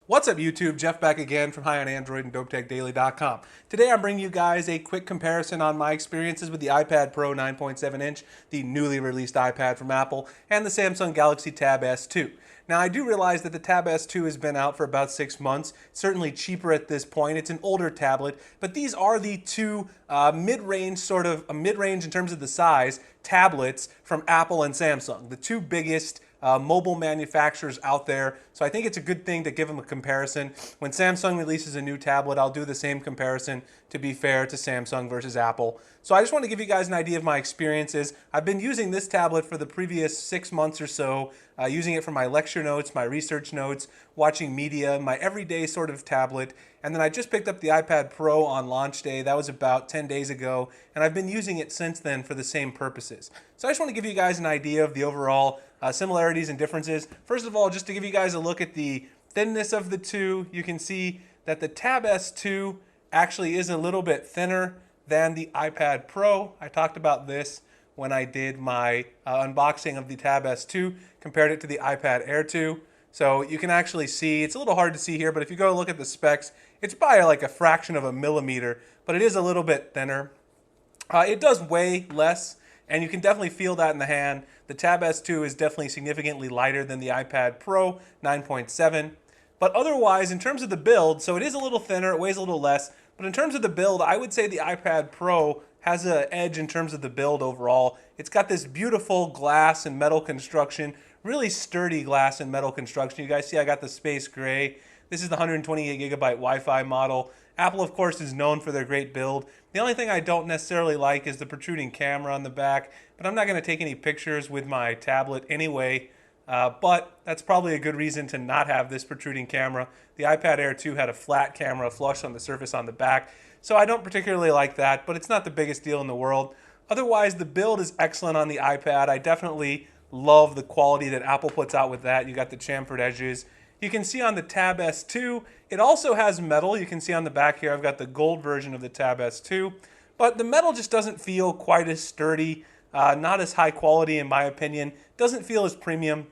What's up YouTube? Jeff back again from High on Android and DopeTechDaily.com. Today I'm bringing you guys a quick comparison on my experiences with the iPad Pro 9.7 inch, the newly released iPad from Apple, and the Samsung Galaxy Tab S2. Now I do realize that the Tab S2 has been out for about 6 months, certainly cheaper at this point. It's an older tablet, but these are the two mid-range in terms of the size tablets from Apple and Samsung, the two biggest mobile manufacturers out there. So I think it's a good thing to give them a comparison. When Samsung releases a new tablet, I'll do the same comparison to be fair to Samsung versus Apple. So I just want to give you guys an idea of my experiences. I've been using this tablet for the previous 6 months or so, using it for my lecture notes, my research notes, watching media, my everyday sort of tablet. And then I just picked up the iPad Pro on launch day. That was about 10 days ago, and I've been using it since then for the same purposes. So I just want to give you guys an idea of the overall similarities and differences. First of all, just to give you guys a look at the thinness of the two, you can see that the Tab S2 actually is a little bit thinner than the iPad Pro. I talked about this when I did my unboxing of the Tab S2, compared it to the iPad Air 2. So you can actually see, it's a little hard to see here, but if you go look at the specs, it's by like a fraction of a millimeter, but it is a little bit thinner. It does weigh less, and you can definitely feel that in the hand. The Tab S2 is definitely significantly lighter than the iPad Pro 9.7. But otherwise, in terms of the build, so it is a little thinner, it weighs a little less, but in terms of the build, I would say the iPad Pro has an edge in terms of the build overall. It's got this beautiful glass and metal construction, really sturdy glass and metal construction. You guys see I got the space gray. This is the 128 gigabyte Wi-Fi model. Apple, of course, is known for their great build. The only thing I don't necessarily like is the protruding camera on the back, but I'm not going to take any pictures with my tablet anyway. But that's probably a good reason to not have this protruding camera. The iPad Air 2 had a flat camera flush on the surface on the back, so I don't particularly like that, but it's not the biggest deal in the world. Otherwise, the build is excellent on the iPad. I definitely love the quality that Apple puts out with that. You got the chamfered edges. You can see on the Tab S2, it also has metal. You can see on the back here, I've got the gold version of the Tab S2, but the metal just doesn't feel quite as sturdy, not as high quality in my opinion, doesn't feel as premium.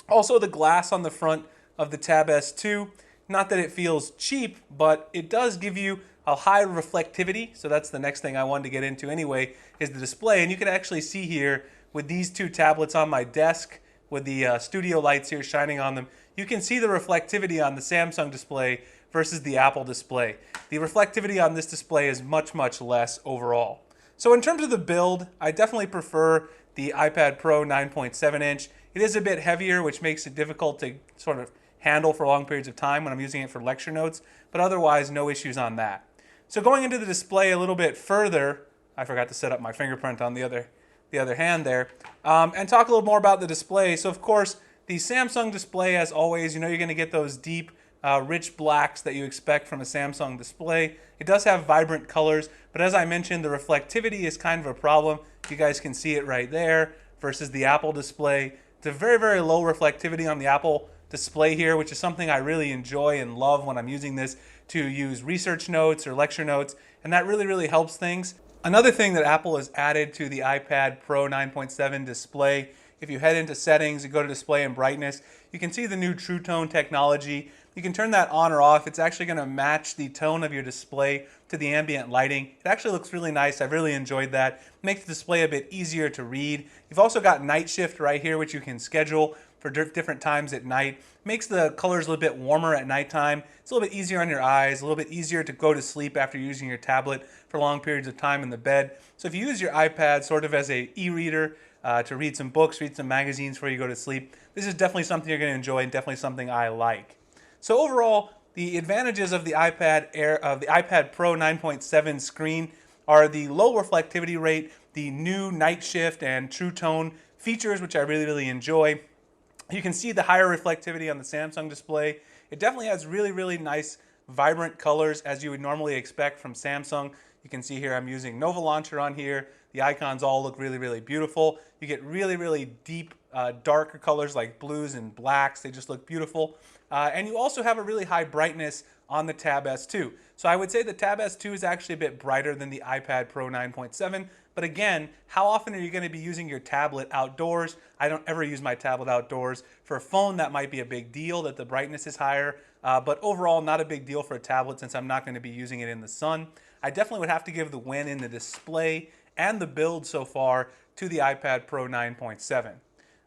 Also, the glass on the front of the Tab S2, not that it feels cheap, but it does give you a high reflectivity. So that's the next thing I wanted to get into anyway, is the display. And you can actually see here with these two tablets on my desk, with the studio lights here shining on them, you can see the reflectivity on the Samsung display versus the Apple display. The reflectivity on this display is much, much less overall. So in terms of the build, I definitely prefer the iPad Pro 9.7 inch. It is a bit heavier, which makes it difficult to sort of handle for long periods of time when I'm using it for lecture notes, but otherwise no issues on that. So going into the display a little bit further, I forgot to set up my fingerprint on the other hand there, and talk a little more about the display. So of course, the Samsung display, as always, you know you're going to get those deep, rich blacks that you expect from a Samsung display. It does have vibrant colors, but as I mentioned, the reflectivity is kind of a problem. You guys can see it right there versus the Apple display. It's a very, very low reflectivity on the Apple display here, which is something I really enjoy and love when I'm using this to use research notes or lecture notes, and that really, really helps things. Another thing that Apple has added to the iPad Pro 9.7 display, if you head into settings, you go to display and brightness, you can see the new True Tone technology. You can turn that on or off. It's actually going to match the tone of your display to the ambient lighting. It actually looks really nice. I've really enjoyed that. Makes the display a bit easier to read. You've also got night shift right here, which you can schedule for different times at night. Makes the colors a little bit warmer at nighttime. It's a little bit easier on your eyes, a little bit easier to go to sleep after using your tablet for long periods of time in the bed. So if you use your iPad sort of as a e-reader to read some books, read some magazines before you go to sleep, this is definitely something you're going to enjoy and definitely something I like. So overall, the advantages of the iPad Pro 9.7 screen are the low reflectivity rate, the new night shift and True Tone features, which I really, really enjoy. You can see the higher reflectivity on the Samsung display. It definitely has really, really nice, vibrant colors as you would normally expect from Samsung. You can see here I'm using Nova Launcher on here. The icons all look really, really beautiful. You get really, really deep, darker colors like blues and blacks. They just look beautiful. And you also have a really high brightness on the Tab S2. So I would say the Tab S2 is actually a bit brighter than the iPad Pro 9.7. But again, how often are you going to be using your tablet outdoors? I don't ever use my tablet outdoors. For a phone, that might be a big deal that the brightness is higher. But overall, not a big deal for a tablet since I'm not going to be using it in the sun. I definitely would have to give the win in the display and the build so far to the iPad Pro 9.7.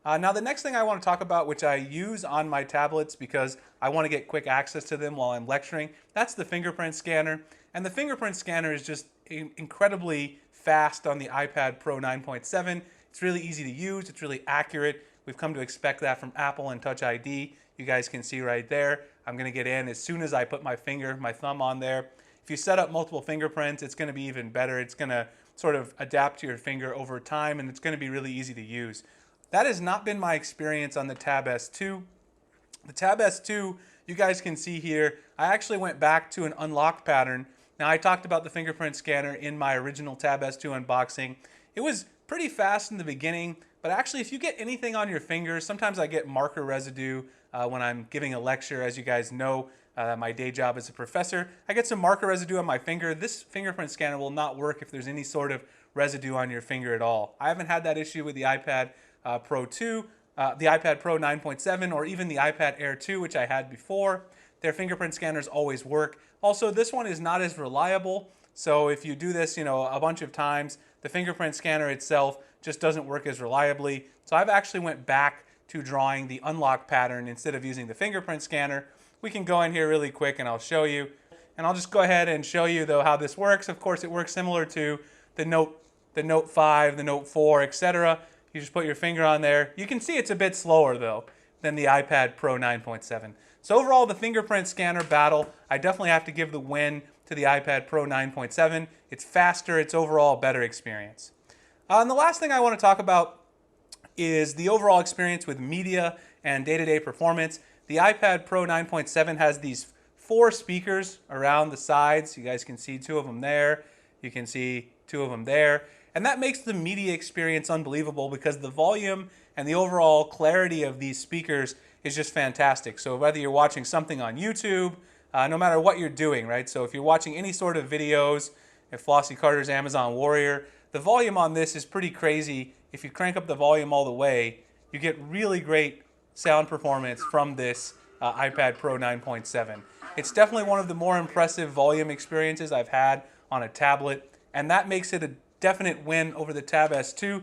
Now the next thing I want to talk about, which I use on my tablets because I want to get quick access to them while I'm lecturing, that's the fingerprint scanner. And the fingerprint scanner is just incredibly fast on the iPad Pro 9.7. It's really easy to use, it's really accurate. We've come to expect that from Apple and Touch ID. You guys can see right there. I'm going to get in as soon as I put my thumb on there. If you set up multiple fingerprints, it's going to be even better. It's going to sort of adapt to your finger over time, and it's going to be really easy to use. That has not been my experience on the Tab S2. The Tab S2, you guys can see here, I actually went back to an unlock pattern. Now, I talked about the fingerprint scanner in my original Tab S2 unboxing. It was pretty fast in the beginning, but actually if you get anything on your fingers, sometimes I get marker residue when I'm giving a lecture. As you guys know, my day job as a professor, I get some marker residue on my finger. This fingerprint scanner will not work if there's any sort of residue on your finger at all. I haven't had that issue with the iPad Pro 2, the iPad Pro 9.7, or even the iPad Air 2, which I had before. Their fingerprint scanners always work. Also, this one is not as reliable. So if you do this, a bunch of times, the fingerprint scanner itself just doesn't work as reliably. So I've actually went back to drawing the unlock pattern instead of using the fingerprint scanner. We can go in here really quick and I'll show you. And I'll just go ahead and show you though how this works. Of course, it works similar to the Note 5, the Note 4, etc. You just put your finger on there. You can see it's a bit slower though than the iPad Pro 9.7. So overall, the fingerprint scanner battle, I definitely have to give the win to the iPad Pro 9.7. It's faster, it's overall a better experience. And the last thing I want to talk about is the overall experience with media and day-to-day performance. The iPad Pro 9.7 has these 4 speakers around the sides. You guys can see 2 of them there. You can see 2 of them there. And that makes the media experience unbelievable because the volume and the overall clarity of these speakers is just fantastic. So whether you're watching something on YouTube, no matter what you're doing, right? So if you're watching any sort of videos, if Flossie Carter's Amazon Warrior, the volume on this is pretty crazy. If you crank up the volume all the way, you get really great sound performance from this iPad Pro 9.7. It's definitely one of the more impressive volume experiences I've had on a tablet, and that makes it a definite win over the Tab S2.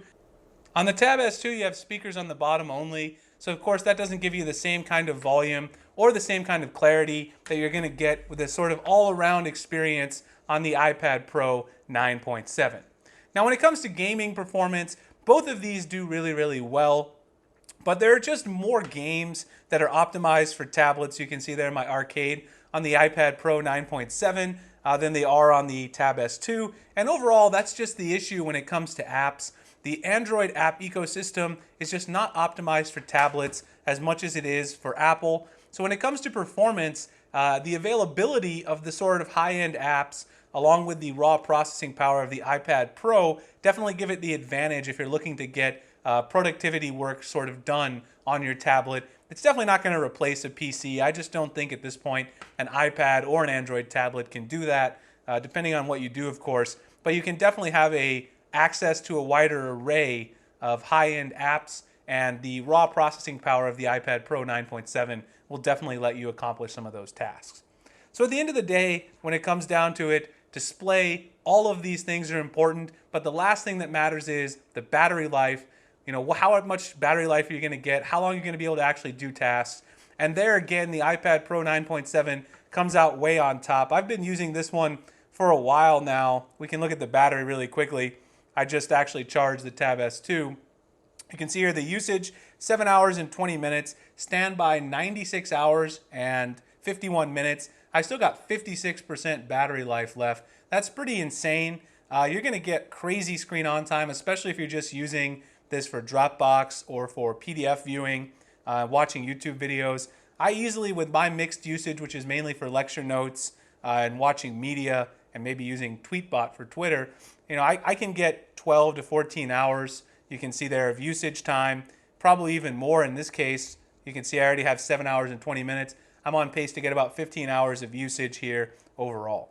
On the Tab S2, you have speakers on the bottom only, so of course that doesn't give you the same kind of volume or the same kind of clarity that you're going to get with this sort of all-around experience on the iPad Pro 9.7. Now when it comes to gaming performance, both of these do really, really well. But there are just more games that are optimized for tablets. You can see there in my arcade on the iPad Pro 9.7 than they are on the Tab S2. And overall, that's just the issue when it comes to apps. The Android app ecosystem is just not optimized for tablets as much as it is for Apple. So when it comes to performance, the availability of the sort of high-end apps along with the raw processing power of the iPad Pro definitely give it the advantage if you're looking to get productivity work sort of done on your tablet. It's definitely not going to replace a PC. I just don't think at this point an iPad or an Android tablet can do that, depending on what you do, of course. But you can definitely have access to a wider array of high-end apps, and the raw processing power of the iPad Pro 9.7 will definitely let you accomplish some of those tasks. So at the end of the day, when it comes down to it, display, all of these things are important, but the last thing that matters is the battery life. How much battery life are you going to get? How long are you going to be able to actually do tasks? And there again, the iPad Pro 9.7 comes out way on top. I've been using this one for a while now. We can look at the battery really quickly. I just actually charged the Tab S2. You can see here the usage, 7 hours and 20 minutes. Standby, 96 hours and 51 minutes. I still got 56% battery life left. That's pretty insane. You're going to get crazy screen on time, especially if you're just using this for Dropbox or for PDF viewing, watching YouTube videos. I easily, with my mixed usage, which is mainly for lecture notes and watching media and maybe using Tweetbot for Twitter, I can get 12 to 14 hours. You can see there of usage time, probably even more in this case. You can see I already have 7 hours and 20 minutes. I'm on pace to get about 15 hours of usage here overall.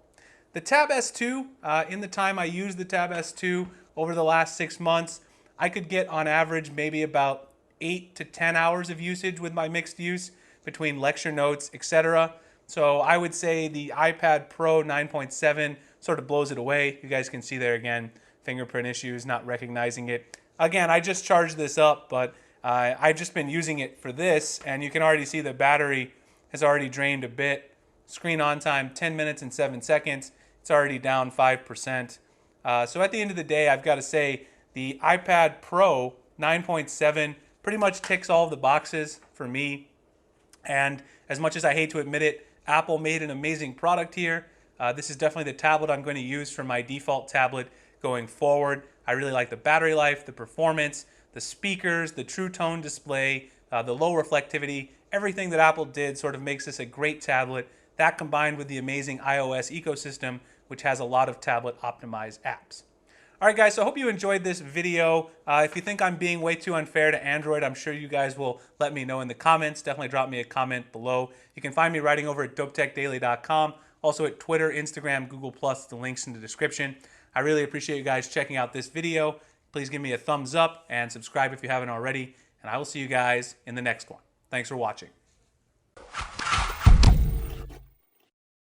The Tab S2, in the time I used the Tab S2 over the last 6 months, I could get on average maybe about 8 to 10 hours of usage with my mixed use between lecture notes, etc. So I would say the iPad Pro 9.7 sort of blows it away. You guys can see there again, fingerprint issues, not recognizing it. Again, I just charged this up, but I've just been using it for this, and you can already see the battery has already drained a bit. Screen on time, 10 minutes and 7 seconds. It's already down 5%. So at the end of the day, I've got to say the iPad Pro 9.7 pretty much ticks all of the boxes for me. And as much as I hate to admit it, Apple made an amazing product here. This is definitely the tablet I'm going to use for my default tablet going forward. I really like the battery life, the performance, the speakers, the True Tone display, the low reflectivity. Everything that Apple did sort of makes this a great tablet. That combined with the amazing iOS ecosystem, which has a lot of tablet optimized apps. All right, guys, so I hope you enjoyed this video. If you think I'm being way too unfair to Android, I'm sure you guys will let me know in the comments. Definitely drop me a comment below. You can find me writing over at dopetechdaily.com, also at Twitter, Instagram, Google+, the links in the description. I really appreciate you guys checking out this video. Please give me a thumbs up and subscribe if you haven't already, and I will see you guys in the next one. Thanks for watching.